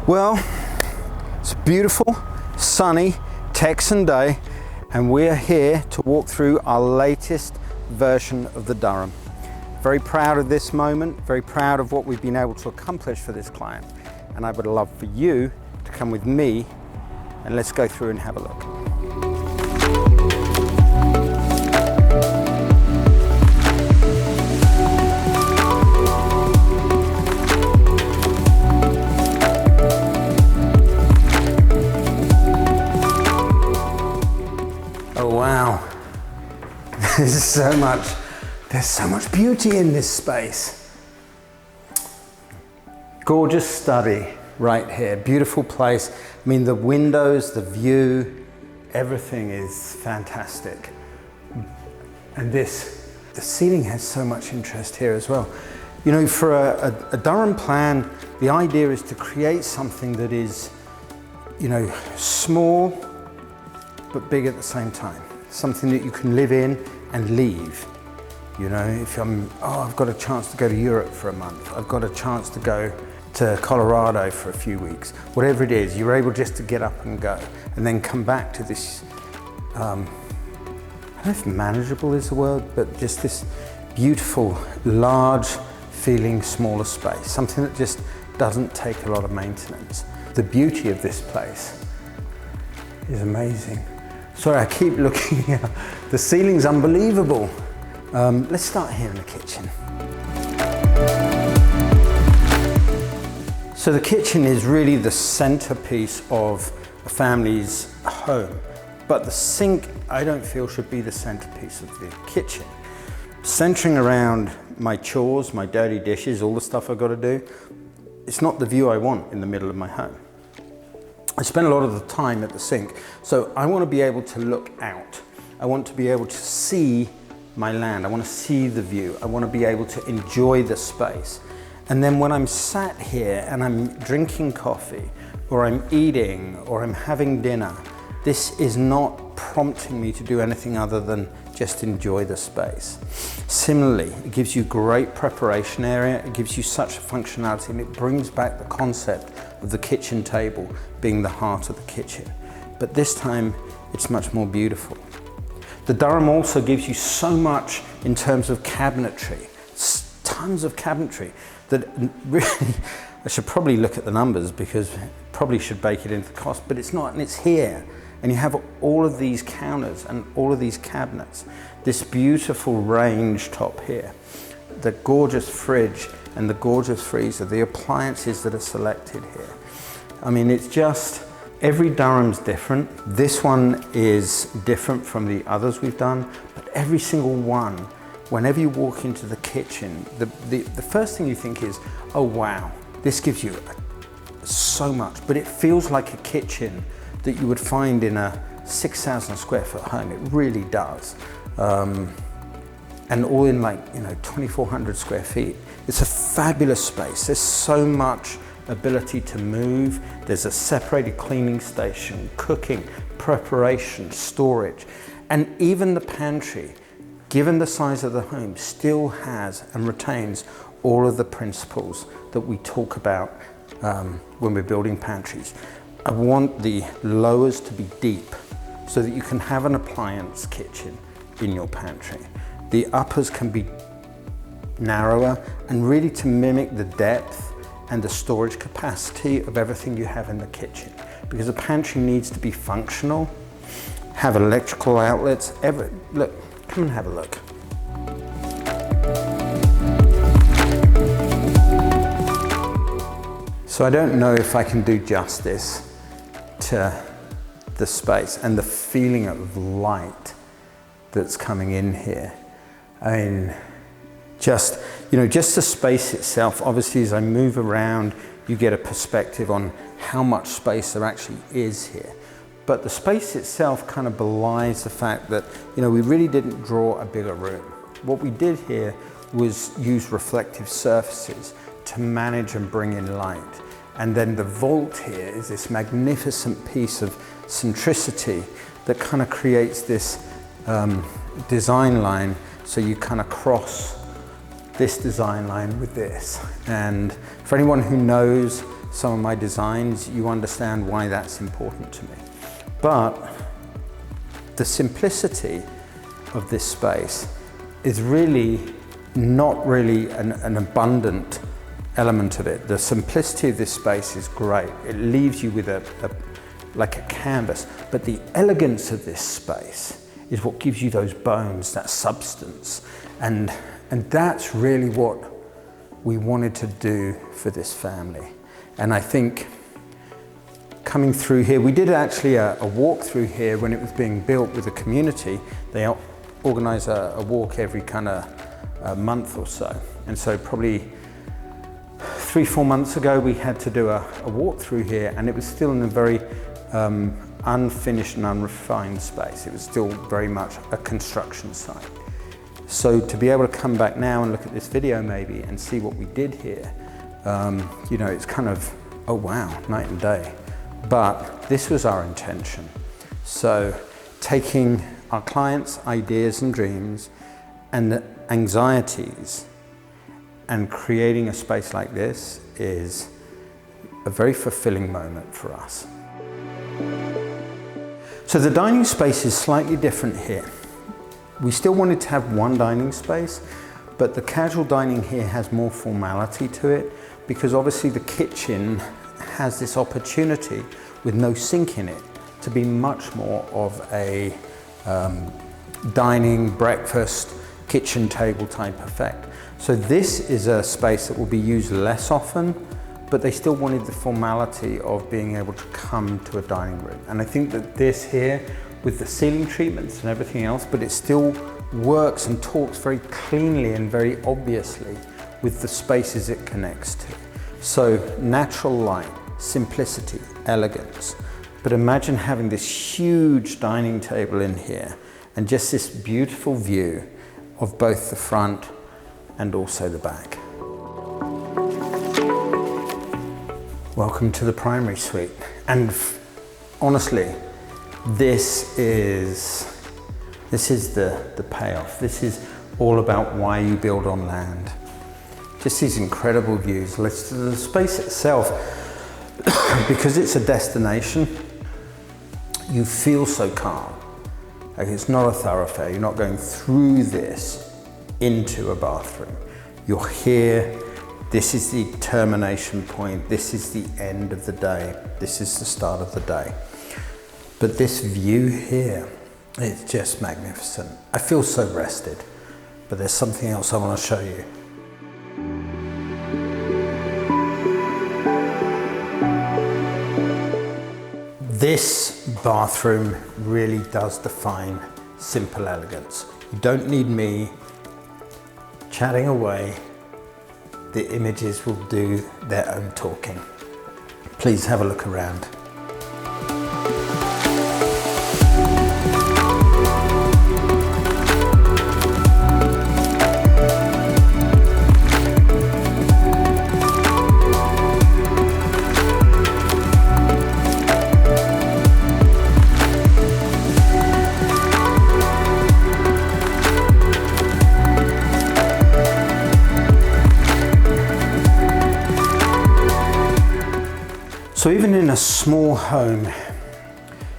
Well, it's a beautiful, sunny Texan day, and we're here to walk through our latest version of the Durham. Very proud of this moment, very proud of what we've been able to accomplish for this client. And I would love for you to come with me and let's go through and have a look. Oh wow, there's so much beauty in this space. Gorgeous study right here, beautiful place. I mean, the windows, the view, everything is fantastic. And the ceiling has so much interest here as well. You know, for a Durham plan, the idea is to create something that is, you know, small, but big at the same time. Something that you can live in and leave. You know, if I've got a chance to go to Europe for a month, I've got a chance to go to Colorado for a few weeks, whatever it is, you're able just to get up and go and then come back to this, I don't know if manageable is the word, but just this beautiful, large feeling, smaller space, something that just doesn't take a lot of maintenance. The beauty of this place is amazing. Sorry, I keep looking here. The ceiling's unbelievable. Let's start here in the kitchen. So the kitchen is really the centerpiece of a family's home, but the sink, I don't feel, should be the centerpiece of the kitchen. Centering around my chores, my dirty dishes, all the stuff I've got to do, it's not the view I want in the middle of my home. I spend a lot of the time at the sink, so I want to be able to look out. I want to be able to see my land. I want to see the view. I want to be able to enjoy the space. And then when I'm sat here and I'm drinking coffee, or I'm eating, or I'm having dinner, this is not prompting me to do anything other than just enjoy the space. Similarly, it gives you great preparation area, it gives you such a functionality, and it brings back the concept of the kitchen table being the heart of the kitchen. But this time, it's much more beautiful. The Durham also gives you so much in terms of cabinetry, tons of cabinetry that really, I should probably look at the numbers because probably should bake it into the cost, but it's not, and it's here. And you have all of these counters and all of these cabinets, this beautiful range top here, the gorgeous fridge and the gorgeous freezer, the appliances that are selected here. I mean, it's just, every Durham's different. This one is different from the others we've done, but every single one, whenever you walk into the kitchen, the first thing you think is, oh wow, this gives you so much, but it feels like a kitchen that you would find in a 6,000 square foot home. It really does. And all in, like, you know, 2,400 square feet. It's a fabulous space. There's so much ability to move. There's a separated cleaning station, cooking, preparation, storage. And even the pantry, given the size of the home, still has and retains all of the principles that we talk about when we're building pantries. I want the lowers to be deep so that you can have an appliance kitchen in your pantry. The uppers can be narrower and really to mimic the depth and the storage capacity of everything you have in the kitchen. Because a pantry needs to be functional, have electrical outlets, look, come and have a look. So I don't know if I can do justice to the space and the feeling of light that's coming in here. I mean, just the space itself, obviously as I move around, you get a perspective on how much space there actually is here. But the space itself kind of belies the fact that, you know, we really didn't draw a bigger room. What we did here was use reflective surfaces to manage and bring in light. And then the vault here is this magnificent piece of centricity that kind of creates this design line. So you kind of cross this design line with this. And for anyone who knows some of my designs, you understand why that's important to me. But the simplicity of this space is really not really an abundant element of it. The simplicity of this space is great. It leaves you with like a canvas, but the elegance of this space is what gives you those bones, that substance. And that's really what we wanted to do for this family. And I think coming through here, we did actually a walk through here when it was being built with the community. They organize a walk every kind of month or so. And so probably 3-4 months ago, we had to do a walk through here, and it was still in a very unfinished and unrefined space. It was still very much a construction site. So to be able to come back now and look at this video maybe and see what we did here, you know, it's kind of, oh wow, night and day. But this was our intention. So taking our clients' ideas and dreams and the anxieties and creating a space like this is a very fulfilling moment for us. So the dining space is slightly different here. We still wanted to have one dining space, but the casual dining here has more formality to it, because obviously the kitchen has this opportunity with no sink in it to be much more of a dining, breakfast, kitchen table type effect. So this is a space that will be used less often, but they still wanted the formality of being able to come to a dining room. And I think that this here, with the ceiling treatments and everything else, but it still works and talks very cleanly and very obviously with the spaces it connects to. So natural light, simplicity, elegance. But imagine having this huge dining table in here and just this beautiful view of both the front and also the back. Welcome to the primary suite. And honestly, this is the payoff. This is all about why you build on land. Just these incredible views. The space itself, because it's a destination, you feel so calm. Like it's not a thoroughfare. You're not going through this into a bathroom. You're here. This is the termination point. This is the end of the day. This is the start of the day. But this view here, it's just magnificent. I feel so rested, but there's something else I want to show you. This bathroom really does define simple elegance. You don't need me chatting away. The images will do their own talking. Please have a look around. So even in a small home,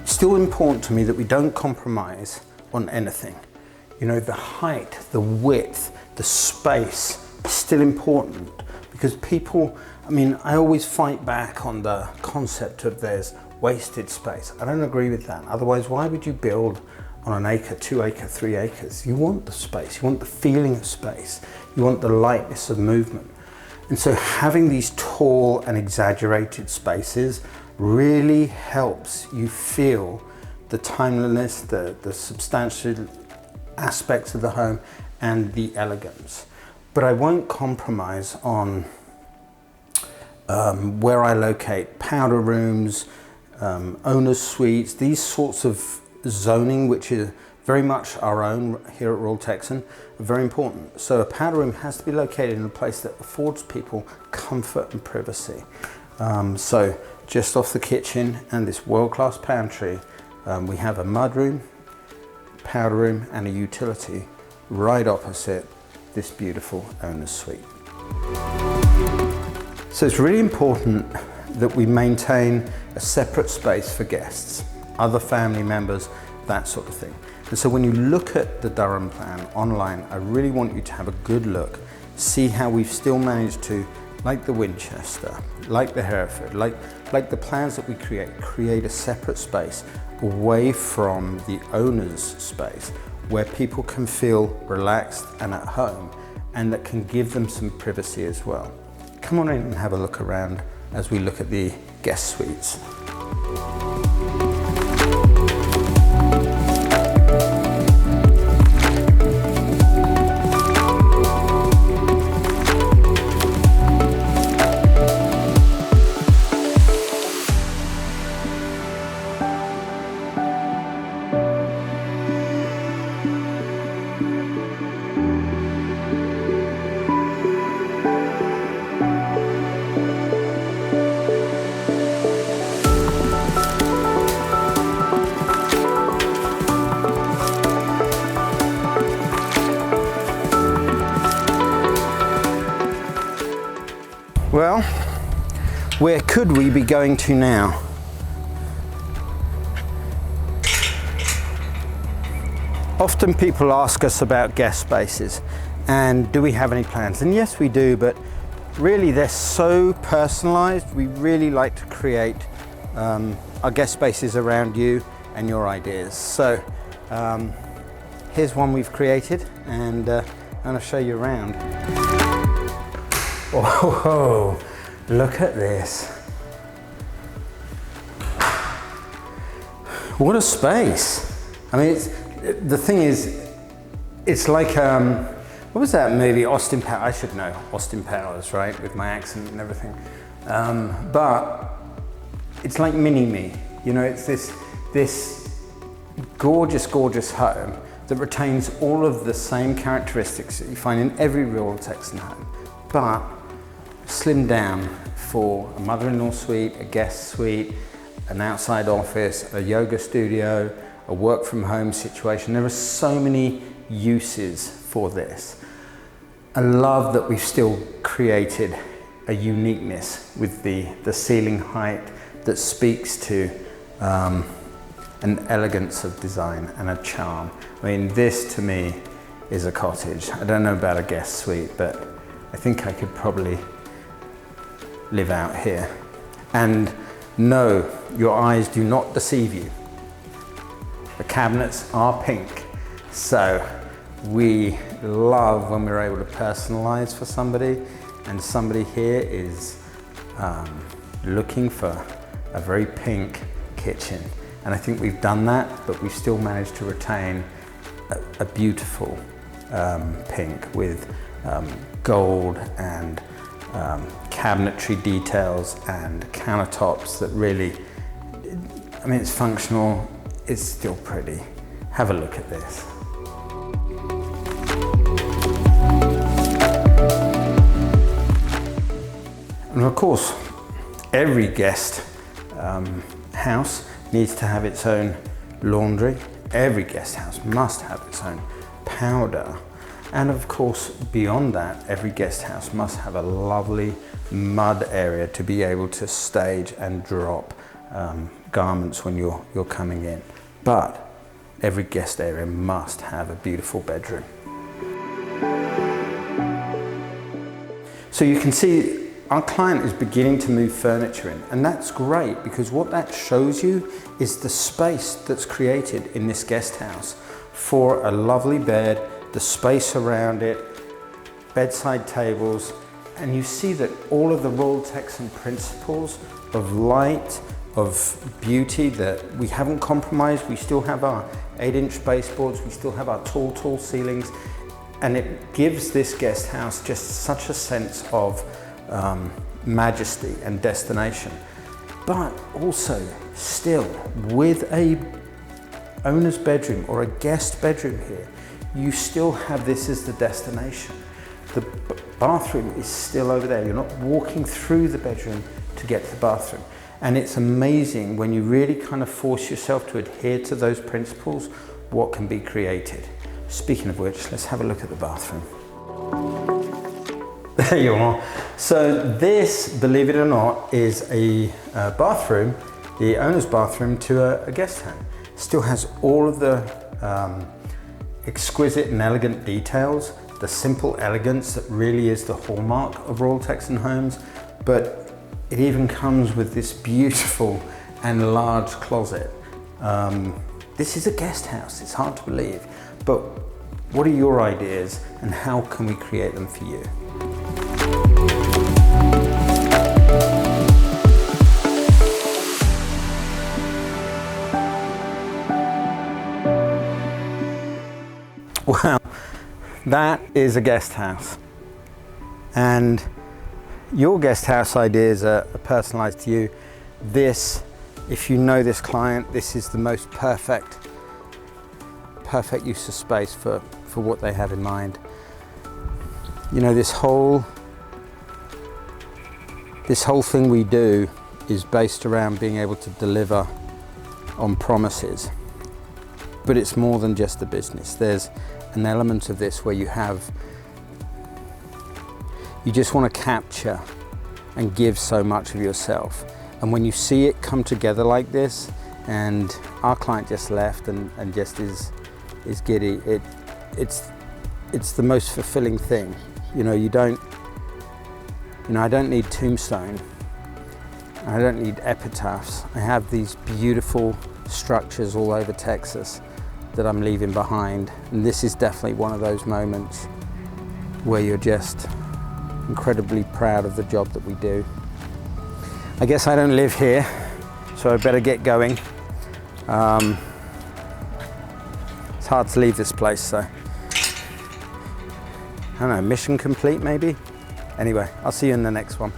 it's still important to me that we don't compromise on anything. You know, the height, the width, the space is still important, because people, I mean, I always fight back on the concept of there's wasted space. I don't agree with that. Otherwise, why would you build on an acre, 2 acre, 3 acres? You want the space, you want the feeling of space, you want the lightness of movement. And so having these tall and exaggerated spaces really helps you feel the timeliness, the substantial aspects of the home and the elegance. But I won't compromise on where I locate powder rooms, owner's suites, these sorts of zoning, which is very much our own here at Royal Texan, are very important. So a powder room has to be located in a place that affords people comfort and privacy. So just off the kitchen and this world-class pantry, we have a mudroom, powder room and a utility right opposite this beautiful owner's suite. So it's really important that we maintain a separate space for guests, other family members, that sort of thing. And so when you look at the Durham plan online, I really want you to have a good look, see how we've still managed to, like the Winchester, like the Hereford, like the plans that we create a separate space away from the owner's space where people can feel relaxed and at home, and that can give them some privacy as well. Come on in and have a look around as we look at the guest suites. Well, where could we be going to now? Often people ask us about guest spaces and do we have any plans? And yes, we do, but really they're so personalized. We really like to create our guest spaces around you and your ideas. So here's one we've created, and I'm going to show you around. Oh, look at this. What a space. I mean, the thing is, it's like, what was that movie, Austin Powers? I should know, Austin Powers, right? With my accent and everything. But it's like mini-me. You know, it's this gorgeous, gorgeous home that retains all of the same characteristics that you find in every real Texan home, but slimmed down for a mother-in-law suite, a guest suite, an outside office, a yoga studio, a work from home situation. There are so many uses for this. I love that we've still created a uniqueness with the ceiling height that speaks to an elegance of design and a charm. I mean, this to me is a cottage. I don't know about a guest suite, but I think I could probably live out here. And no, your eyes do not deceive you. The cabinets are pink. So we love when we're able to personalize for somebody, and somebody here is looking for a very pink kitchen. And I think we've done that, but we've still managed to retain a beautiful pink with gold and cabinetry details and countertops that really, I mean, it's functional, it's still pretty. Have a look at this. And of course, every guest house needs to have its own laundry. Every guest house must have its own powder. And of course, beyond that, every guest house must have a lovely mud area to be able to stage and drop garments when you're coming in. But every guest area must have a beautiful bedroom. So you can see our client is beginning to move furniture in, and that's great, because what that shows you is the space that's created in this guest house for a lovely bed, the space around it, bedside tables, and you see that all of the Royal Texan principles of light, of beauty, that we haven't compromised. We still have our 8-inch baseboards, we still have our tall ceilings, and it gives this guest house just such a sense of majesty and destination. But also, still, with a owner's bedroom or a guest bedroom here, you still have this as the destination. The bathroom is still over there. You're not walking through the bedroom to get to the bathroom. And it's amazing when you really kind of force yourself to adhere to those principles, what can be created. Speaking of which, let's have a look at the bathroom. There you are. So this, believe it or not, is a bathroom, the owner's bathroom to a guest home. Still has all of the exquisite and elegant details, the simple elegance that really is the hallmark of Royal Texan homes, but it even comes with this beautiful and large closet. This is a guest house, it's hard to believe, but what are your ideas and how can we create them for you? Well, that is a guest house, and your guest house ideas are personalized to you. This, if you know this client, this is the most perfect use of space for what they have in mind. You know, this whole thing we do is based around being able to deliver on promises. But it's more than just the business. There's an element of this where you just want to capture and give so much of yourself. And when you see it come together like this, and our client just left and just is giddy, it's the most fulfilling thing. You know, I don't need tombstone. I don't need epitaphs. I have these beautiful structures all over Texas that I'm leaving behind. And this is definitely one of those moments where you're just incredibly proud of the job that we do. I guess I don't live here, so I better get going. It's hard to leave this place, so I don't know, mission complete maybe? Anyway, I'll see you in the next one.